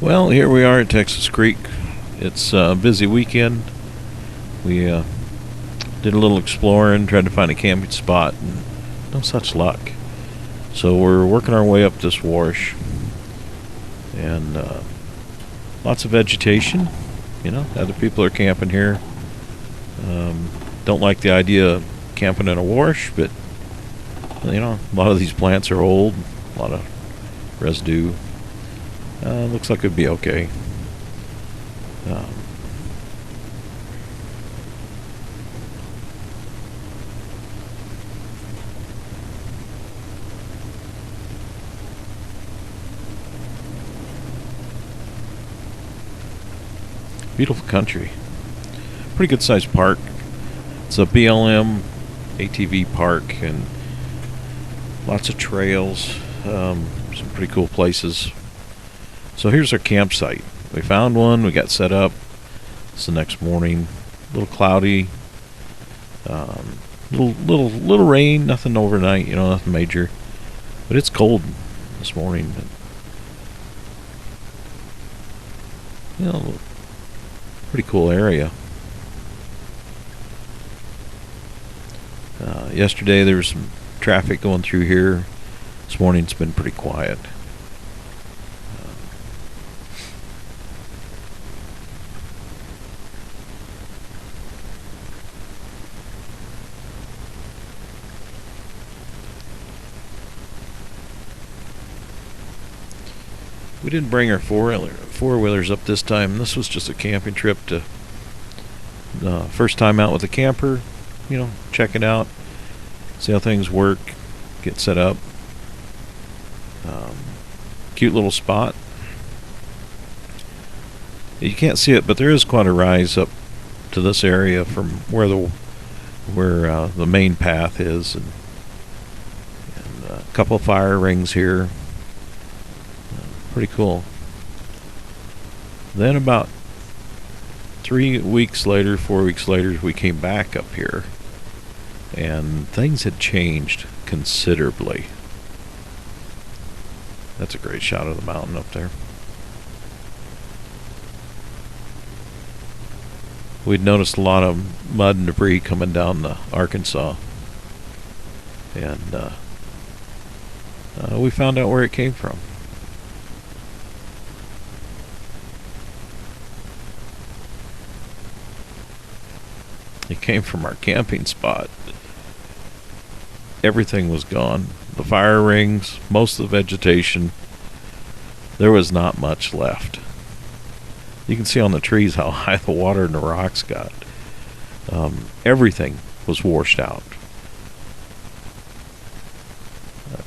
Well, here we are at Texas Creek. It's a busy weekend. We did a little exploring, tried to find a camping spot, and no such luck. So we're working our way up this wash, and lots of vegetation. Other people are camping here. Don't like the idea of camping in a wash, but a lot of these plants are old, a lot of residue. Looks like it'd be okay. Beautiful country. Pretty good sized park. It's a BLM ATV park and lots of trails. Some pretty cool places. So here's our campsite. We found one. We got set up. It's the next morning. A little cloudy. Little rain. Nothing overnight. Nothing major. But it's cold this morning. Pretty cool area. Yesterday there was some traffic going through here. This morning it's been pretty quiet. We didn't bring our four-wheelers up this time. This was just a camping trip to first time out with a camper. Check it out, see how things work, get set up. Cute little spot. You can't see it, but there is quite a rise up to this area from where the main path is, and a couple of fire rings here. Pretty cool. Then about 4 weeks later, we came back up here, and things had changed considerably. That's a great shot of the mountain up there. We'd noticed a lot of mud and debris coming down the Arkansas, and we found out where it came from. It came from our camping spot. Everything was gone. The fire rings, most of the vegetation. There was not much left. You can see on the trees how high the water and the rocks got. Everything was washed out.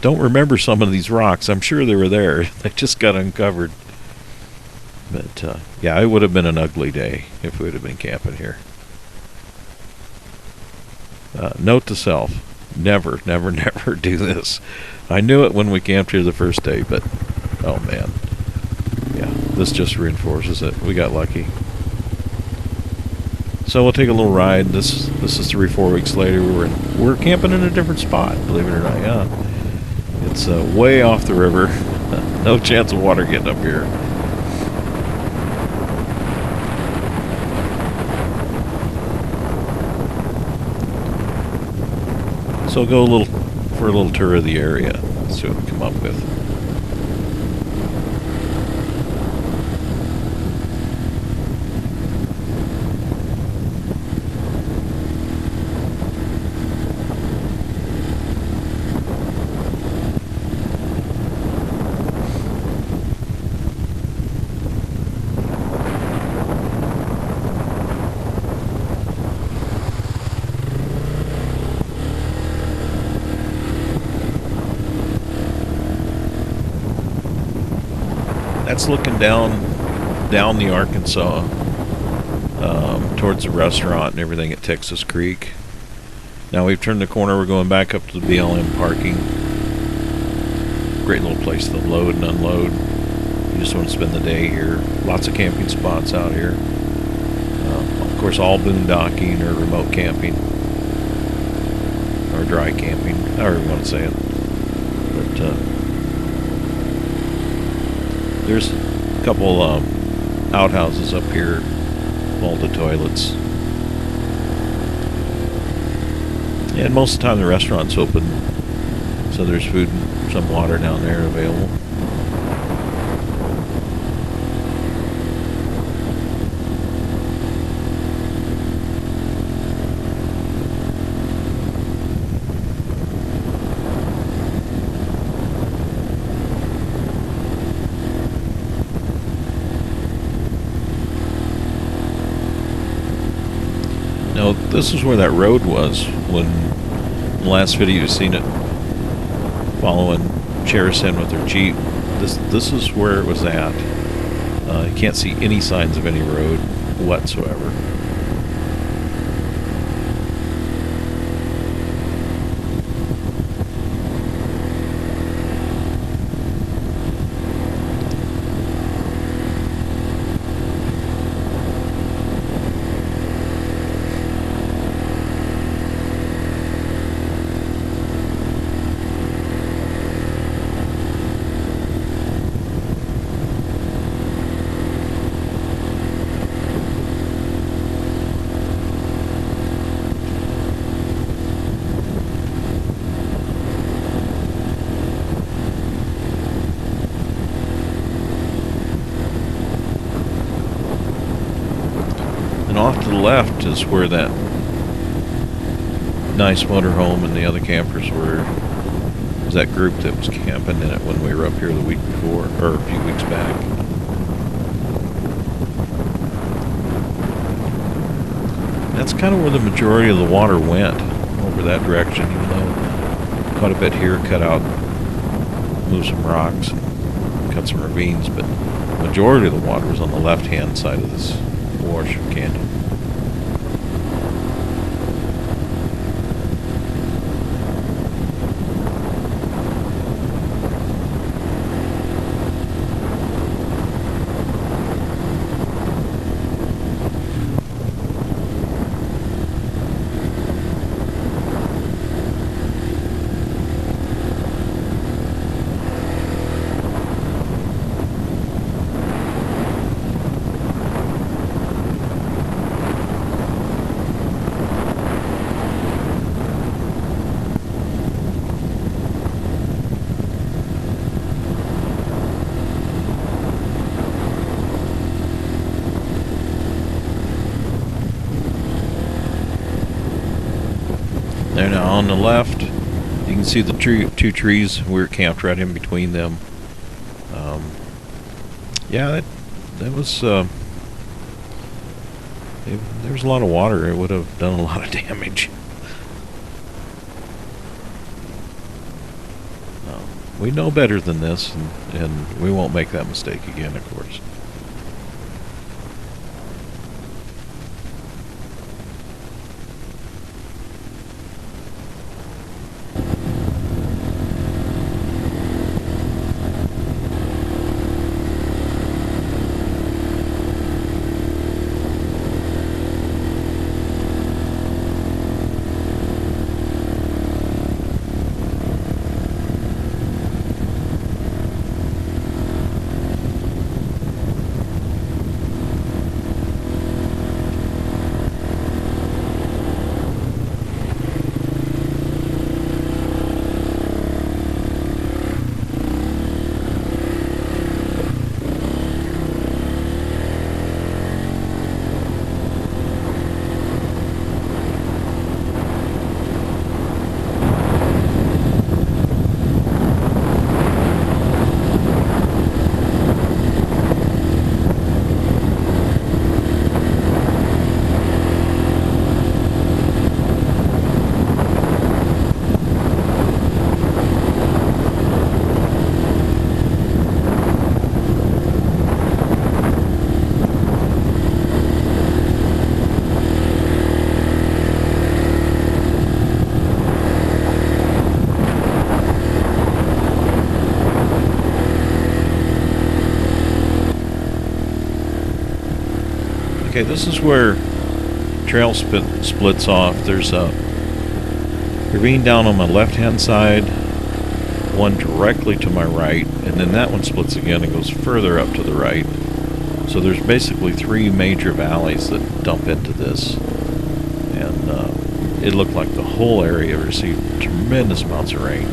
Don't remember some of these rocks. I'm sure they were there. They just got uncovered. But yeah, it would have been an ugly day if we would have been camping here. Note to self, never do this. I knew it when we camped here the first day, but oh man. Yeah, this just reinforces it. We got lucky. So we'll take a little ride. This is 3-4 weeks later. We're camping in a different spot, believe it or not. Yeah. It's way off the river. No chance of water getting up here. So we'll go for a little tour of the area, see what we come up with. That's looking down the Arkansas towards the restaurant and everything at Texas Creek. Now we've turned the corner. We're going back up to the BLM parking. Great little place to load and unload. You just want to spend the day here. Lots of camping spots out here. Of course, all boondocking or remote camping or dry camping, however you want to say it. But there's a couple outhouses up here, multi toilets. And most of the time the restaurant's open, so there's food and some water down there available. Now, this is where that road was when in the last video you've seen it following Cheris in with her Jeep. This is where it was at. You can't see any signs of any road whatsoever. And off to the left is where that nice motorhome and the other campers were. It was that group that was camping in it when we were up here the week before, or a few weeks back. That's kind of where the majority of the water went, over that direction, even though quite a bit here cut out, moved some rocks, and cut some ravines, but the majority of the water was on the left-hand side of this wash canyon. There now on the left, you can see the two trees. We're camped right in between them. Yeah, that was. There was a lot of water. It would have done a lot of damage. We know better than this, and we won't make that mistake again, of course. Okay, this is where trail splits off. There's a ravine down on my left-hand side, one directly to my right, and then that one splits again and goes further up to the right. So there's basically three major valleys that dump into this, and it looked like the whole area received tremendous amounts of rain.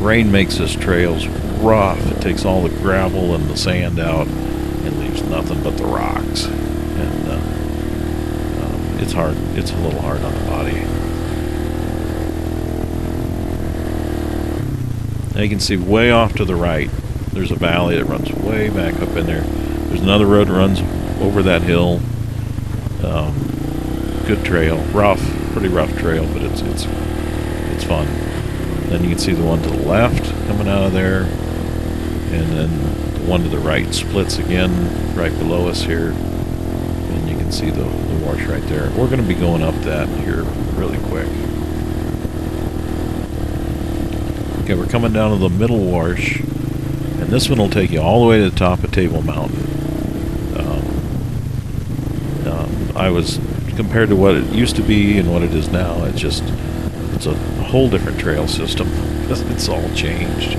Rain makes this trails rough. It takes all the gravel and the sand out and leaves nothing but the rocks, and it's hard. It's a little hard on the body. Now you can see way off to the right, there's a valley that runs way back up in there. There's another road that runs over that hill. Good trail, rough, pretty rough trail, but it's fun. Then you can see the one to the left coming out of there, and then the one to the right splits again right below us here, and you can see the wash right there. We're going to be going up that here really quick. Okay, we're coming down to the middle wash, and this one will take you all the way to the top of Table Mountain. Compared to what it used to be and what it is now, it's a whole different trail system. It's all changed.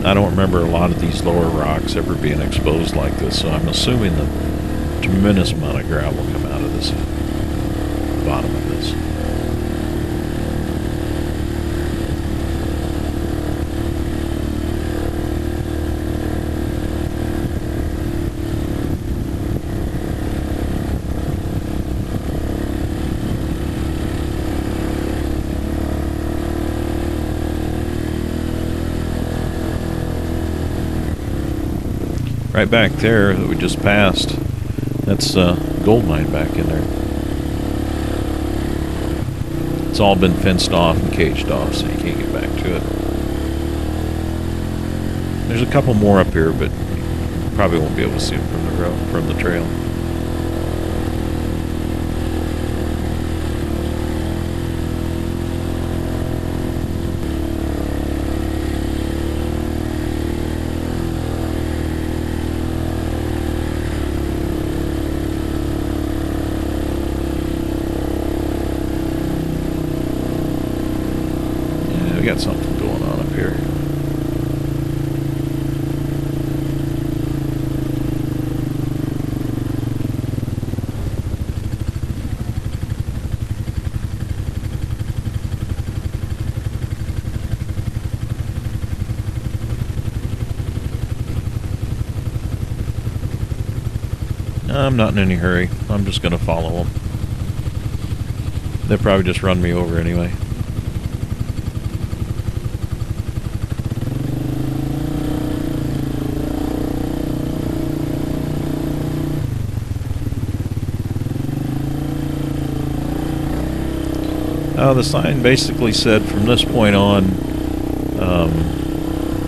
I don't remember a lot of these lower rocks ever being exposed like this, so I'm assuming that a tremendous amount of gravel come out of this bottom of this. Right back there that we just passed, that's a gold mine back in there. It's all been fenced off and caged off, so you can't get back to it. There's a couple more up here, but you probably won't be able to see them from the road, from the trail. We got something going on up here. I'm not in any hurry. I'm just going to follow them. They'll probably just run me over anyway. The sign basically said from this point on,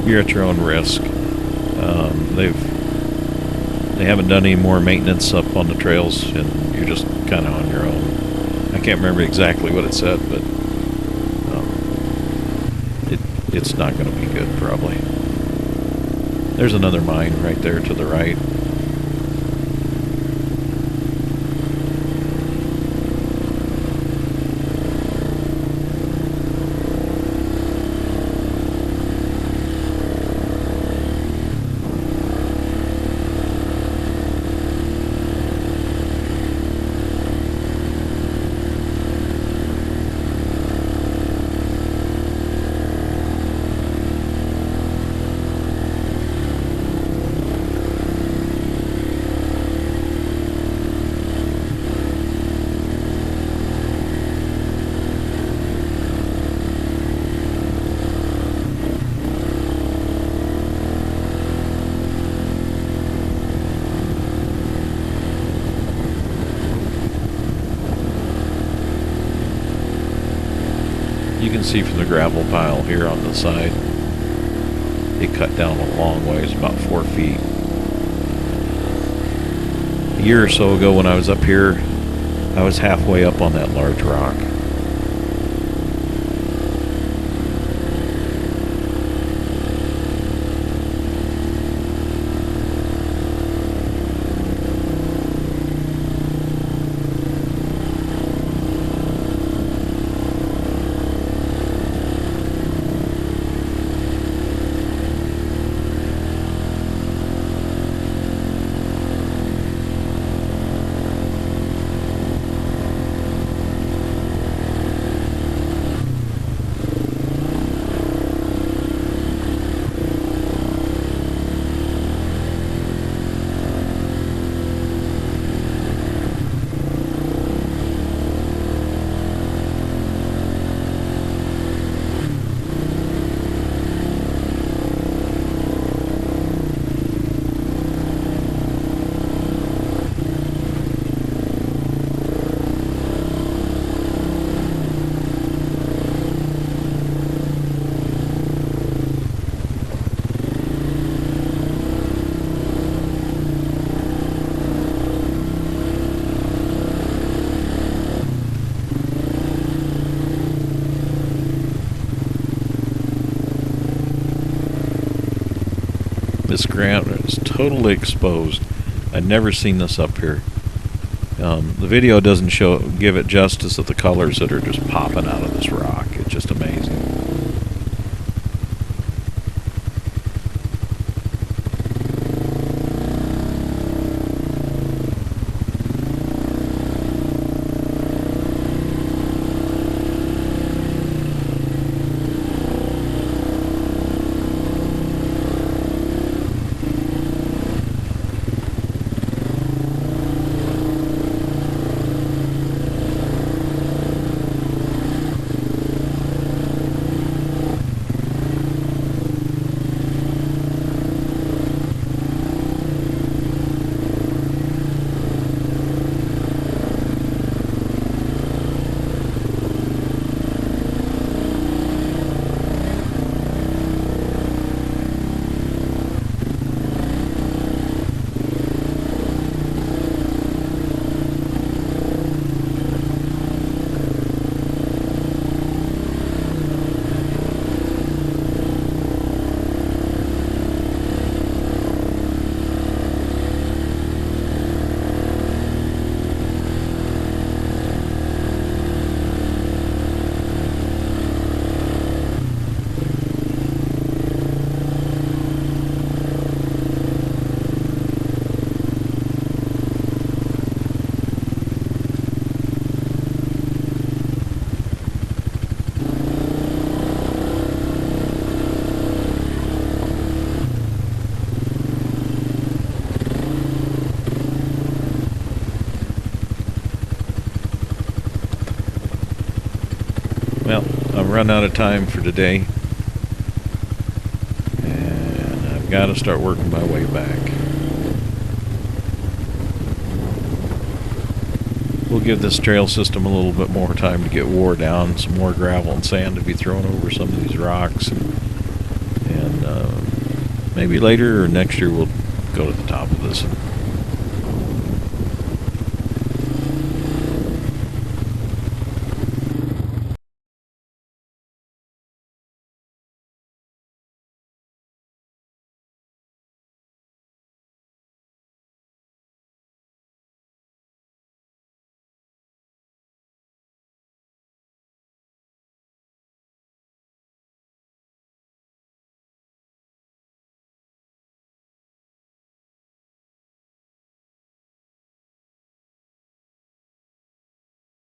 you're at your own risk. They haven't done any more maintenance up on the trails, and you're just kind of on your own. I can't remember exactly what it said, but it's not going to be good probably. There's another mine right there to the right. You can see from the gravel pile here on the side, it cut down a long ways, about 4 feet. A year or so ago when I was up here, I was halfway up on that large rock. This ground is totally exposed. I'd never seen this up here. The video doesn't give it justice of the colors that are just popping out of this rock. It's just amazing. Well, I've run out of time for today, and I've got to start working my way back. We'll give this trail system a little bit more time to get wore down, some more gravel and sand to be thrown over some of these rocks, and maybe later or next year we'll go to the top of this and